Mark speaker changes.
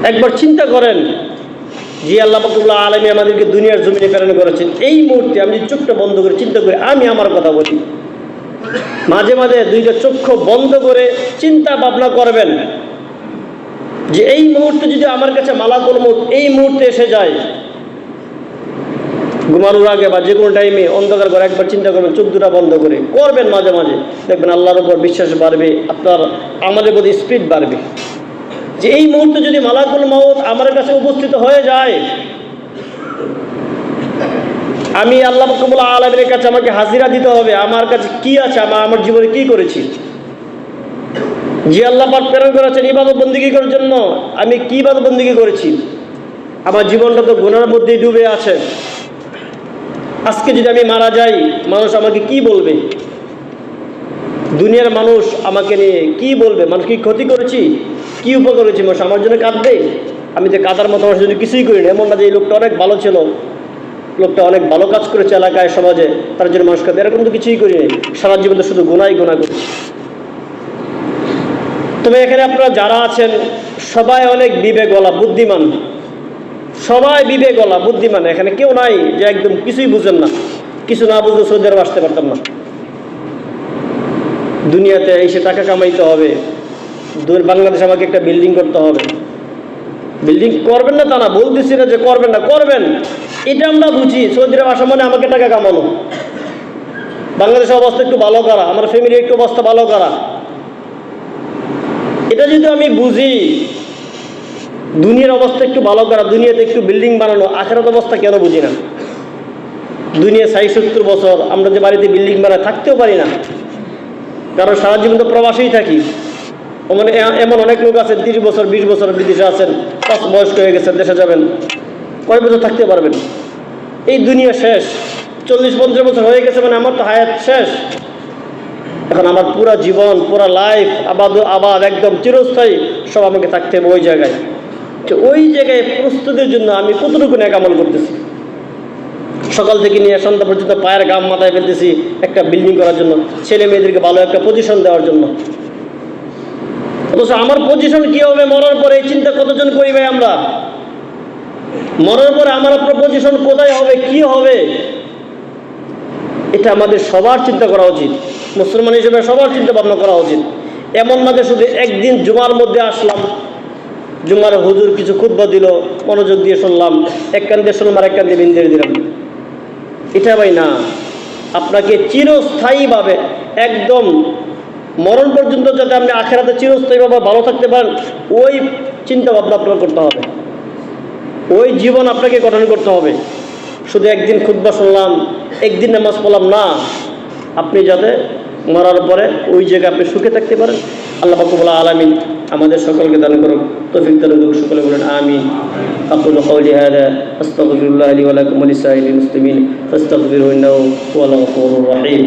Speaker 1: একবার চিন্তা করেন, যে আল্লাহ পাক রব্বুল আলামিন আমাদেরকে দুনিয়ার জমিনে প্রেরণ করেছেন, এই মুহূর্তে আমি চোখটা বন্ধ করে চিন্তা করি, আমি আমার কথা বলি, মাঝে মাঝে দুইটা চক্ষু বন্ধ করে চিন্তা ভাবনা করবেন যে এই মুহূর্তে যদি আমার কাছে মালাকুল মউত এই মুহূর্তে এসে যায়, ঘুমানোর আগে বা যে কোনো টাইমে অন্ধকার করে একবার চিন্তা করবেন, চোখ দুটা বন্ধ করে করবেন, মাঝে মাঝে দেখবেন আল্লাহর উপর বিশ্বাস বাড়বে, আপনার আমাদের প্রতি স্পিড বাড়বে। যে এই মুহূর্তে যদি মালাকুল মউত আমার কাছে উপস্থিত হয়ে যায়, আমি আল্লাহ রাব্বুল আলামিনের কাছে আমাকে হাজিরা দিতে হবে, আমার কাছে কি আছে, আমার জীবনে কি করেছি। যে আল্লাহ পাক প্রেরণ করেছেন ইবাদত বন্দেগী করার জন্য, আমি কি ইবাদত বন্দেগী করেছি। আমার জীবনটা তো গুনাহের মধ্যেই ডুবে আছে। আজকে যদি আমি মারা যাই, মানুষ আমাকে কি বলবে? দুনিয়ার মানুষ আমাকে নিয়ে কি বলবে? মানুষ কি ক্ষতি করেছি, কি উপকার করেছি? মানুষ আমার জন্য কাঁদবে? আমি যে কাঁদার মতো আমার জন্য কিছুই করি না। এমন না যে এই লোকটা অনেক ভালো ছিল, লোকটা অনেক ভালো কাজ করেছে এলাকায়, সমাজে, তার জন্য মানুষ কাঁদে, এরকম তো কিছুই করি নাই। সারা জীবন তো শুধু গুনাহ করেছি। তবে এখানে আপনারা যারা আছেন সবাই অনেক বিবেকওয়ালা, বুদ্ধিমান, সবাই বিবেকওয়ালা, বুদ্ধিমান। এখানে কেউ নাই যে একদম কিছুই বুঝেন না, কিছু না বুঝলে সৌদি আরব আসতে পারতাম না। দুনিয়াতে এসে টাকা কামাইতে হবে, বাংলাদেশে আমাকে একটা বিল্ডিং করতে হবে। বিল্ডিং করবেন না তা না, বলতেছি না যে করবেন না, করবেন, এটা আমরা বুঝি। সৌদি আরব আসা মানে আমাকে টাকা কামানো, বাংলাদেশের অবস্থা একটু ভালো করা, আমার ফ্যামিলির একটু অবস্থা ভালো করা, এটা যদি আমি বুঝি। দুনিয়ার অবস্থা একটু ভালো করা, দুনিয়াতে একটু বিল্ডিং বানানো, আখিরাত অবস্থা কেন বুঝি না? দুনিয়া 60-70 বছর আমরা যে বাড়িতে বিল্ডিং বানায় থাকতেও পারি না, কারণ সারা জীবন তো প্রবাসেই থাকি। মানে এমন অনেক লোক আছেন 30 বছর 20 বছর বিদেশে আছেন, বয়স্ক হয়ে গেছেন, দেশে যাবেন, কয় বছর থাকতে পারবেন? এই দুনিয়া শেষ। 40-50 বছর হয়ে গেছে মানে আমার তো হায়াত শেষ। এখন আমার পুরা জীবন, পুরা লাইফ আবাদ একদম চিরস্থায়ী সব আমাকে থাকতে হবে ওই জায়গায়। ওই জায়গায় প্রস্তুতির জন্য আমি কতটুকু নেক আমল করতেছি, সকাল থেকে নিয়ে সন্ধ্যা পর্যন্ত পায়ের গাম মাথায় ফেলতেছি একটা বিল্ডিং করার জন্য, ছেলে মেয়েদেরকে ভালো একটা পজিশন দেওয়ার জন্য। অথচ আমার পজিশন কি হবে মরার পরে, এই চিন্তা কতজন করি ভাই আমরা? মরার পরে আমার আপনার পজিশন কোথায় হবে, কি হবে, এটা আমাদের সবার চিন্তা করা উচিত। মুসলমান হিসেবে সবার চিন্তা ভাবনা করা উচিত। এমন না যে শুধু একদিন জুমার মধ্যে আসলাম, জুমার হুজুর কিছু খুতবা দিল, মনোযোগ দিয়ে শুনলাম, এক কান দিয়ে শুনলাম আর এক কান দিয়ে বিন্দিয়ে দিলাম, এটা ভাই না। আপনাকে চিরস্থায়ীভাবে একদম মরণ পর্যন্ত যাতে আপনি আখিরাতে চিরস্থায়ীভাবে ভালো থাকতে পারেন, ওই চিন্তা ভাবনা আপনার করতে হবে, ওই জীবন আপনাকে গঠন করতে হবে। শুধু একদিন খুতবা শুনলাম, একদিন নামাজ পড়লাম না। আপনি যাতে মরার পরে ওই জায়গায় আপনি সুখে থাকতে পারেন, আল্লাহ রাব্বুল আলামিন আমাদের সকলকে দান করুন, তৌফিক দান করুন। সকলে বলেন আমিন। আকুলু কওলি হাযা আস্তাগফিরুল্লাহ লি ওয়া লাকুম ওয়া লিসাইরিল মুসলিমিন ফাস্তাগফিরুহু ইন্নাহু হুয়াল গফুরুর রহিম।